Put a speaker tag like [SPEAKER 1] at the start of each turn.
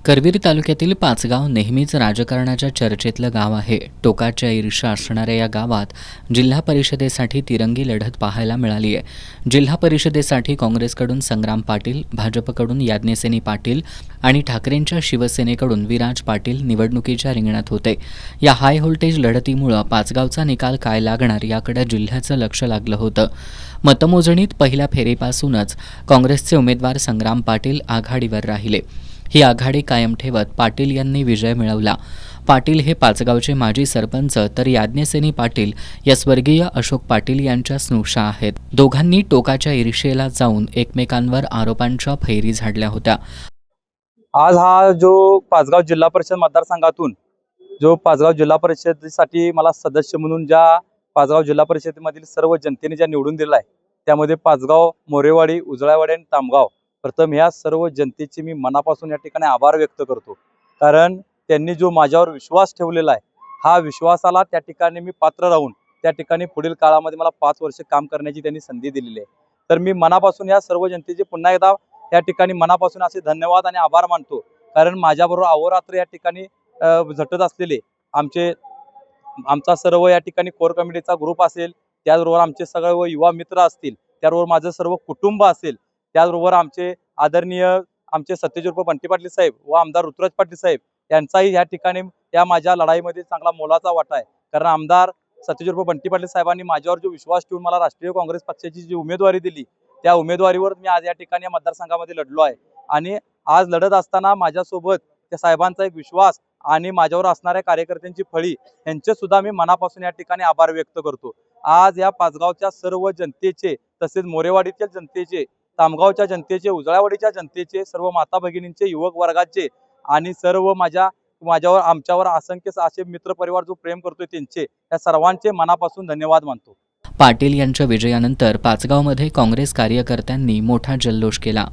[SPEAKER 1] करवीर तालुक्यातील पाचगाव नेहमीच राजकारणाच्या चर्चेतलं गाव आहे. टोकाच्या ईर्ष्या असणाऱ्या या गावात जिल्हा परिषदेसाठी तिरंगी लढत पाहायला मिळाली आहे. जिल्हा परिषदेसाठी काँग्रेसकडून संग्राम पाटील, भाजपकडून याज्ञसेनी पाटील आणि ठाकरेंच्या शिवसेनेकडून विराज पाटील निवडणुकीच्या रिंगणात होते. या हाय व्होल्टेज लढतीमुळे पाचगावचा निकाल काय लागणार याकडे जिल्ह्याचं लक्ष लागलं होतं. मतमोजणीत पहिल्या फेरीपासूनच काँग्रेसचे उमेदवार संग्राम पाटील आघाडीवर राहिले. ही आघाडी कायम ठेवत पाटील यांनी विजय मिळवला. पाटील हे पाचगावचे माजी सरपंच तर याज्ञसेनी पाटील या स्वर्गीय अशोक पाटील यांच्या स्नुषा आहेत. दोघांनी टोकाच्या ईर्ष्येला जाऊन एकमेकांवर आरोपांच्या फैरी झाडल्या होत्या.
[SPEAKER 2] आज हा जो पाचगाव जिल्हा परिषद मतदारसंघातून जो पाचगाव जिल्हा परिषदेसाठी मला सदस्य म्हणून ज्या पाचगाव जिल्हा परिषदेमधील सर्व जनतेने ज्या निवडून दिला आहे, त्यामध्ये पाचगाव, मोरेवाडी, उजळावाडी आणि तामगाव, प्रथम ह्या सर्व जनतेचे मी मनापासून या ठिकाणी आभार व्यक्त करतो. कारण त्यांनी जो माझ्यावर विश्वास ठेवलेला आहे, हा विश्वासाला त्या ठिकाणी मी पात्र राहून त्या ठिकाणी पुढील काळामध्ये मला 5 वर्ष काम करण्याची त्यांनी संधी दिलेली आहे. तर मी मनापासून या सर्व जनतेचे पुन्हा एकदा या ठिकाणी मनापासून असे धन्यवाद आणि आभार मानतो. कारण माझ्याबरोबर अहोरात्र या ठिकाणी झटत असलेले आमचा सर्व या ठिकाणी कोर कमिटीचा ग्रुप असेल, त्याचबरोबर आमचे सर्व युवा मित्र असतील, त्याचबरोबर माझं सर्व कुटुंब असेल, त्याचबरोबर आमचे आदरणीय आमचे सत्यजित बंटी पाटील साहेब व आमदार ऋतुराज पाटील साहेब यांचाही या ठिकाणी या माझ्या लढाईमध्ये चांगला मोलाचा वाटा आहे. कारण आमदार सत्यजित बंटी पाटील साहेबांनी माझ्यावर जो विश्वास ठेवून मला राष्ट्रीय काँग्रेस पक्षाची जी उमेदवारी दिली, त्या उमेदवारीवर मी आज या ठिकाणी या मतदारसंघामध्ये लढलो आहे. आणि आज लढत असताना माझ्यासोबत त्या साहेबांचा एक विश्वास आणि माझ्यावर असणाऱ्या कार्यकर्त्यांची फळी यांचे सुद्धा मी मनापासून या ठिकाणी आभार व्यक्त करतो. आज या पाचगावच्या सर्व जनतेचे, तसेच मोरेवाडीच्या जनतेचे, तामगावच्या जनतेचे, उजळावाडीच्या जनतेचे, सर्व माता भगिनींचे, युवक वर्गाचे आणि सर्व माझ्यावर आमच्यावर असंख्य असे मित्र परिवार जो प्रेम करतोय त्यांचे, या सर्वांचे मनापासून धन्यवाद मानतो.
[SPEAKER 1] पाटील यांच्या विजयानंतर पाचगावमध्ये काँग्रेस कार्यकर्त्यांनी मोठा जल्लोष केला.